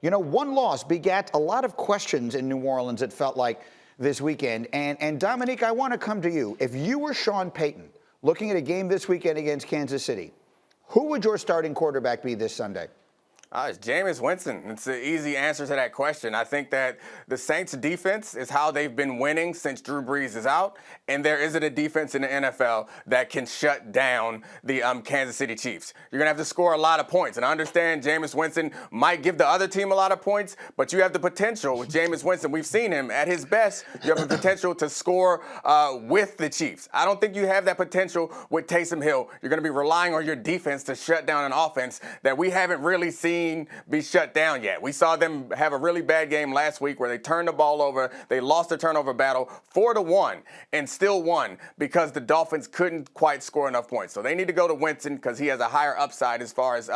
You know, one loss begat a lot of questions in New Orleans, it felt like, this weekend. And Domonique, I want to come to you. If you were Sean Payton looking at a game this weekend against Kansas City, who would your starting quarterback be this Sunday? It's Jameis Winston. It's an easy answer to that question. I think that the Saints' defense is how they've been winning since Drew Brees is out, and there isn't a defense in the NFL that can shut down the Kansas City Chiefs. You're going to have to score a lot of points, and I understand Jameis Winston might give the other team a lot of points, but you have the potential with Jameis Winston. We've seen him at his best. You have the potential to score with the Chiefs. I don't think you have that potential with Taysom Hill. You're going to be relying on your defense to shut down an offense that we haven't really seen be shut down yet. We saw them have a really bad game last week where they turned the ball over. They lost the turnover battle 4-1 and still won because the Dolphins couldn't quite score enough points. So they need to go to Winston because he has a higher upside as far as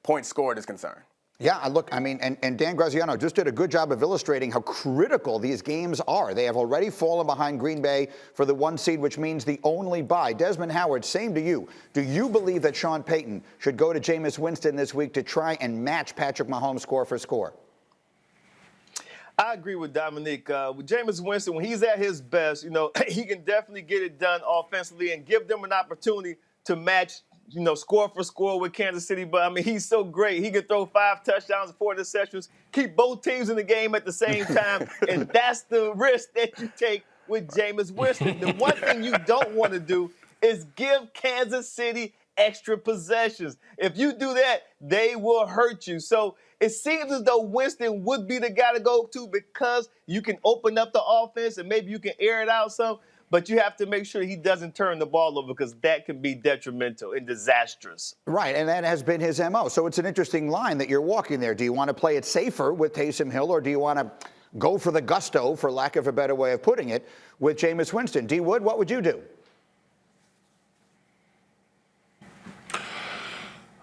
points scored is concerned. Yeah, look, I mean, and Dan Graziano just did a good job of illustrating how critical these games are. They have already fallen behind Green Bay for the 1 seed, which means the only bye. Desmond Howard, same to you. Do you believe that Sean Payton should go to Jameis Winston this week to try and match Patrick Mahomes score for score? I agree with Domonique. With Jameis Winston, when he's at his best, you know, he can definitely get it done offensively and give them an opportunity to match, you know, score for score with Kansas City. But, I mean, he's so great. He can throw 5 touchdowns and 4 interceptions, keep both teams in the game at the same time, and that's the risk that you take with Jameis Winston. The one thing you don't want to do is give Kansas City extra possessions. If you do that, they will hurt you. So it seems as though Winston would be the guy to go to because you can open up the offense and maybe you can air it out some. But you have to make sure he doesn't turn the ball over because that can be detrimental and disastrous. Right, and that has been his MO. So it's an interesting line that you're walking there. Do you want to play it safer with Taysom Hill, or do you want to go for the gusto, for lack of a better way of putting it, with Jameis Winston? D. Wood, what would you do?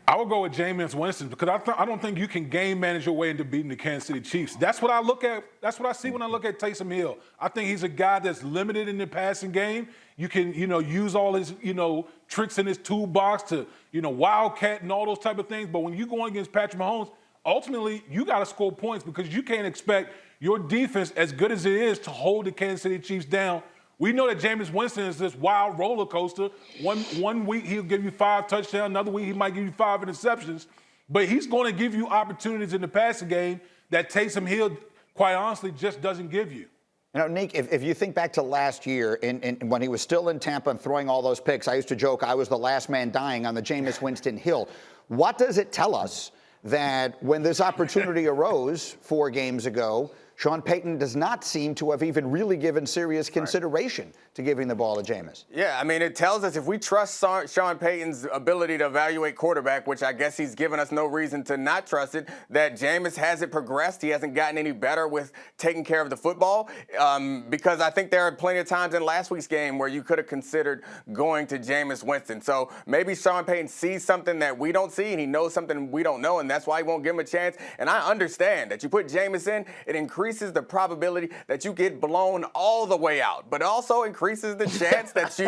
I would go with Jameis Winston because I don't think you can game manage your way into beating the Kansas City Chiefs. That's what I look at. That's what I see when I look at Taysom Hill. I think he's a guy that's limited in the passing game. You can, use all his, tricks in his toolbox to, wildcat and all those type of things. But when you're going against Patrick Mahomes, ultimately you got to score points because you can't expect your defense, as good as it is, to hold the Kansas City Chiefs down. We know that Jameis Winston is this wild roller coaster. One week he'll give you 5 touchdowns, another week he might give you 5 interceptions. But he's going to give you opportunities in the passing game that Taysom Hill, quite honestly, just doesn't give you. You know, Nick, if you think back to last year, when he was still in Tampa and throwing all those picks, I used to joke I was the last man dying on the Jameis Winston hill. What does it tell us that when this opportunity arose 4 games ago, Sean Payton does not seem to have even really given serious consideration to giving the ball to Jameis? Yeah, I mean, it tells us if we trust Sean Payton's ability to evaluate quarterback, which I guess he's given us no reason to not trust it, that Jameis hasn't progressed. He hasn't gotten any better with taking care of the football because I think there are plenty of times in last week's game where you could have considered going to Jameis Winston. So maybe Sean Payton sees something that we don't see and he knows something we don't know, and that's why he won't give him a chance. And I understand that you put Jameis in, it increases the probability that you get blown all the way out, but also increases the chance that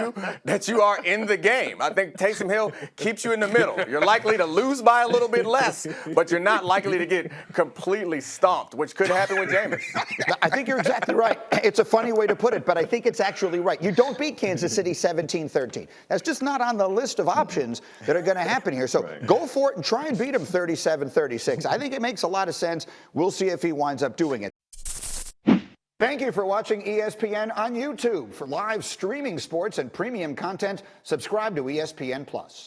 you are in the game. I think Taysom Hill keeps you in the middle. You're likely to lose by a little bit less, but you're not likely to get completely stomped, which could happen with Jameis. I think you're exactly right. It's a funny way to put it, but I think it's actually right. You don't beat Kansas City 17-13. That's just not on the list of options that are going to happen here. So go for it and try and beat him 37-36. I think it makes a lot of sense. We'll see if he winds up doing it. Thank you for watching ESPN on YouTube. For live streaming sports and premium content, subscribe to ESPN+.